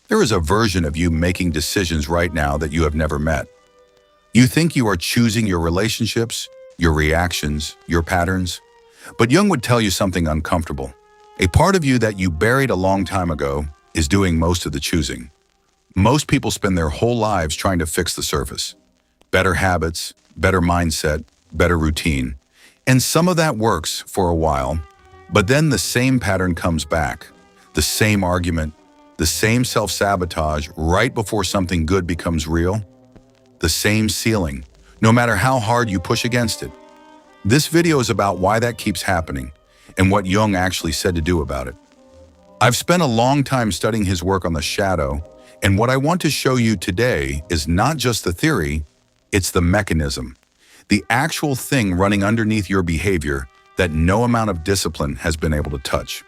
There is a version of you making decisions right now that you have never met. You think you are choosing your relationships, your reactions, your patterns. But Jung would tell you something uncomfortable. A part of you that you buried a long time ago is doing most of the choosing. Most people spend their whole lives trying to fix the surface. Better habits, better mindset, better routine. And some of that works for a while, but then the same pattern comes back. The same argument, the same self-sabotage right before something good becomes real. The same ceiling, no matter how hard you push against it. This video is about why that keeps happening and what Jung actually said to do about it. I've spent a long time studying his work on the shadow, and what I want to show you today is not just the theory, it's the mechanism, the actual thing running underneath your behavior that no amount of discipline has been able to touch.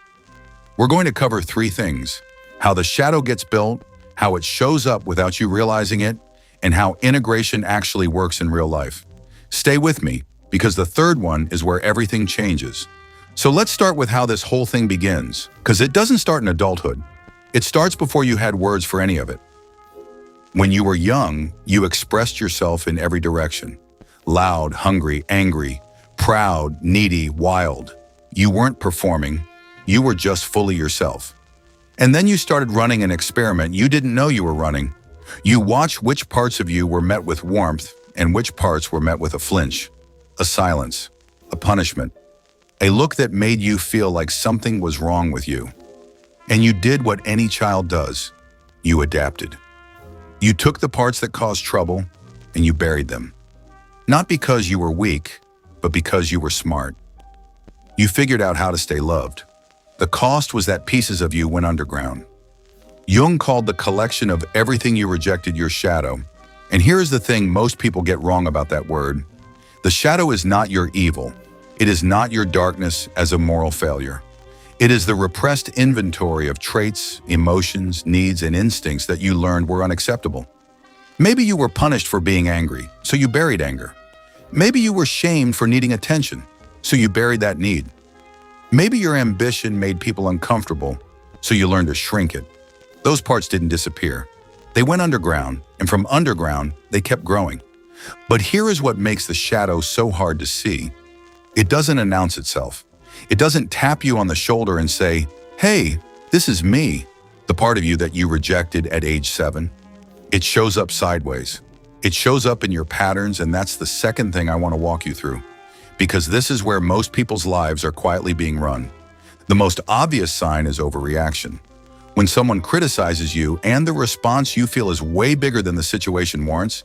We're going to cover three things: how the shadow gets built, how it shows up without you realizing it, and how integration actually works in real life. Stay with me, because the third one is where everything changes. So let's start with how this whole thing begins, because it doesn't start in adulthood. It starts before you had words for any of it. When you were young, you expressed yourself in every direction. Loud, hungry, angry, proud, needy, wild. You weren't performing, you were just fully yourself. And then you started running an experiment you didn't know you were running. You watched which parts of you were met with warmth and which parts were met with a flinch, a silence, a punishment, a look that made you feel like something was wrong with you. And you did what any child does. You adapted. You took the parts that caused trouble and you buried them. Not because you were weak, but because you were smart. You figured out how to stay loved. The cost was that pieces of you went underground. Jung called the collection of everything you rejected your shadow. And here's the thing most people get wrong about that word. The shadow is not your evil. It is not your darkness as a moral failure. It is the repressed inventory of traits, emotions, needs, and instincts that you learned were unacceptable. Maybe you were punished for being angry, so you buried anger. Maybe you were shamed for needing attention, so you buried that need. Maybe your ambition made people uncomfortable, so you learned to shrink it. Those parts didn't disappear. They went underground, and from underground, they kept growing. But here is what makes the shadow so hard to see. It doesn't announce itself. It doesn't tap you on the shoulder and say, "Hey, this is me," the part of you that you rejected at age 7. It shows up sideways. It shows up in your patterns, and that's the second thing I want to walk you through, because this is where most people's lives are quietly being run. The most obvious sign is overreaction. When someone criticizes you and the response you feel is way bigger than the situation warrants,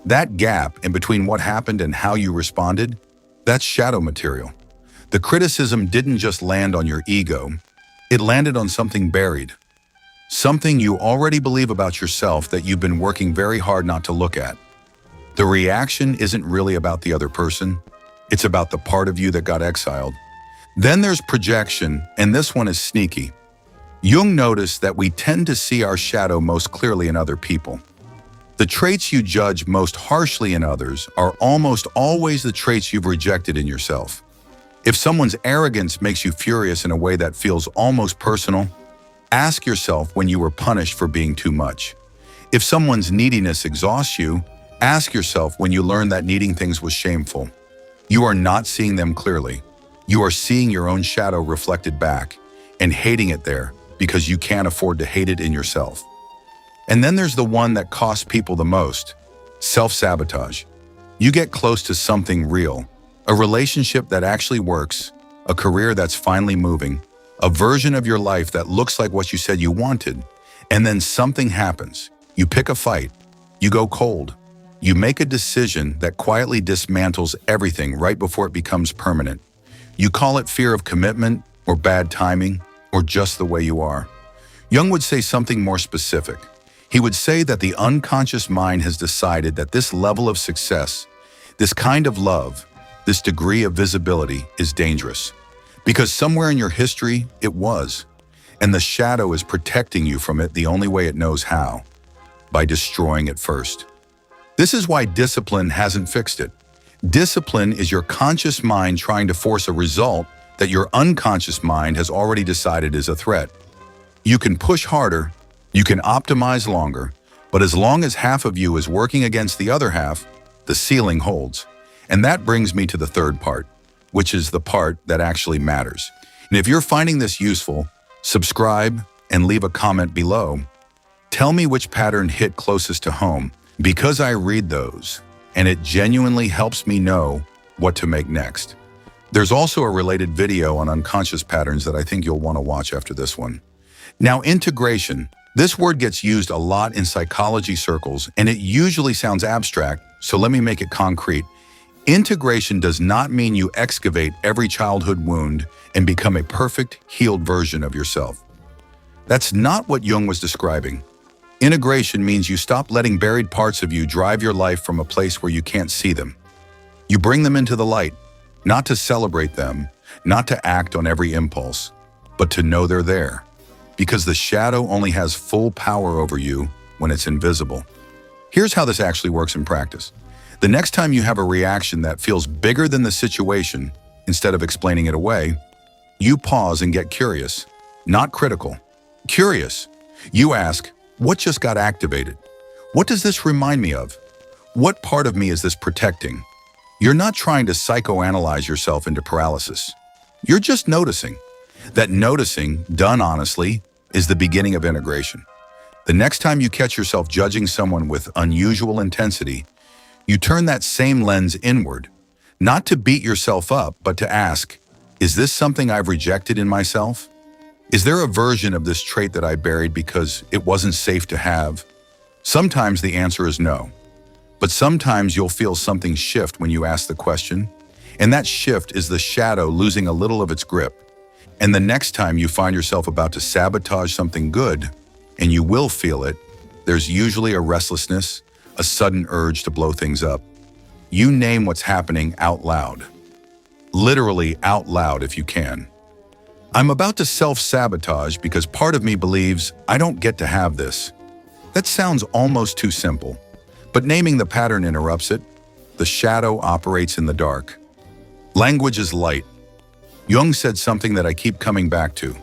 that gap in between what happened and how you responded, that's shadow material. The criticism didn't just land on your ego, it landed on something buried. Something you already believe about yourself that you've been working very hard not to look at. The reaction isn't really about the other person, it's about the part of you that got exiled. Then there's projection, and this one is sneaky. Jung noticed that we tend to see our shadow most clearly in other people. The traits you judge most harshly in others are almost always the traits you've rejected in yourself. If someone's arrogance makes you furious in a way that feels almost personal, ask yourself when you were punished for being too much. If someone's neediness exhausts you, ask yourself when you learned that needing things was shameful. You are not seeing them clearly. You are seeing your own shadow reflected back and hating it there because you can't afford to hate it in yourself. And then there's the one that costs people the most, self-sabotage. You get close to something real, a relationship that actually works, a career that's finally moving, a version of your life that looks like what you said you wanted, and then something happens. You pick a fight, you go cold, you make a decision that quietly dismantles everything right before it becomes permanent. You call it fear of commitment, or bad timing, or just the way you are. Jung would say something more specific. He would say that the unconscious mind has decided that this level of success, this kind of love, this degree of visibility is dangerous. Because somewhere in your history, it was. And the shadow is protecting you from it the only way it knows how, by destroying it first. This is why discipline hasn't fixed it. Discipline is your conscious mind trying to force a result that your unconscious mind has already decided is a threat. You can push harder, You can optimize longer, but as long as half of you is working against the other half, the ceiling holds. And that brings me to the third part, which is the part that actually matters. And if you're finding this useful, subscribe and leave a comment below. Tell me which pattern hit closest to home, because I read those, and it genuinely helps me know what to make next. There's also a related video on unconscious patterns that I think you'll want to watch after this one. Now, integration. This word gets used a lot in psychology circles, and it usually sounds abstract, so let me make it concrete. Integration does not mean you excavate every childhood wound and become a perfect, healed version of yourself. That's not what Jung was describing. Integration means you stop letting buried parts of you drive your life from a place where you can't see them. You bring them into the light, not to celebrate them, not to act on every impulse, but to know they're there. Because the shadow only has full power over you when it's invisible. Here's how this actually works in practice. The next time you have a reaction that feels bigger than the situation, instead of explaining it away, you pause and get curious, not critical. Curious. You ask, what just got activated? What does this remind me of? What part of me is this protecting? You're not trying to psychoanalyze yourself into paralysis. You're just noticing. That noticing, done honestly, is the beginning of integration. The next time you catch yourself judging someone with unusual intensity, you turn that same lens inward, not to beat yourself up, but to ask, is this something I've rejected in myself? Is there a version of this trait that I buried because it wasn't safe to have? Sometimes the answer is no, but sometimes you'll feel something shift when you ask the question, and that shift is the shadow losing a little of its grip. And the next time you find yourself about to sabotage something good, and you will feel it, there's usually a restlessness, a sudden urge to blow things up. You name what's happening out loud. Literally out loud if you can. I'm about to self-sabotage because part of me believes I don't get to have this. That sounds almost too simple, but naming the pattern interrupts it. The shadow operates in the dark. Language is light. Jung said something that I keep coming back to.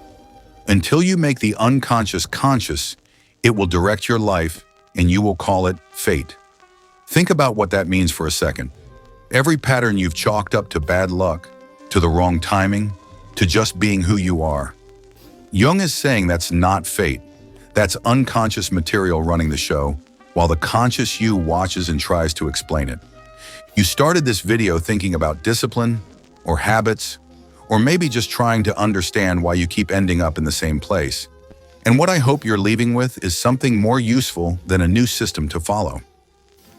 Until you make the unconscious conscious, it will direct your life, and you will call it fate. Think about what that means for a second. Every pattern you've chalked up to bad luck, to the wrong timing, to just being who you are. Jung is saying that's not fate. That's unconscious material running the show, while the conscious you watches and tries to explain it. You started this video thinking about discipline, or habits, or maybe just trying to understand why you keep ending up in the same place. And what I hope you're leaving with is something more useful than a new system to follow.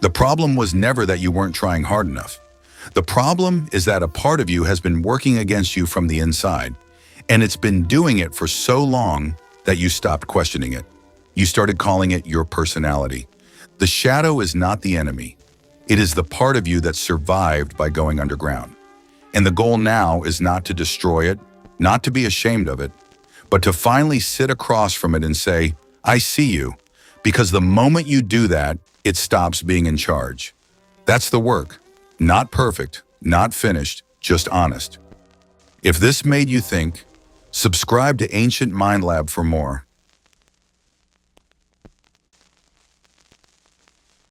The problem was never that you weren't trying hard enough. The problem is that a part of you has been working against you from the inside, and it's been doing it for so long that you stopped questioning it. You started calling it your personality. The shadow is not the enemy. It is the part of you that survived by going underground. And the goal now is not to destroy it, not to be ashamed of it, but to finally sit across from it and say, I see you, because the moment you do that, it stops being in charge. That's the work. Not perfect, not finished, just honest. If this made you think, subscribe to Ancient Mind Lab for more.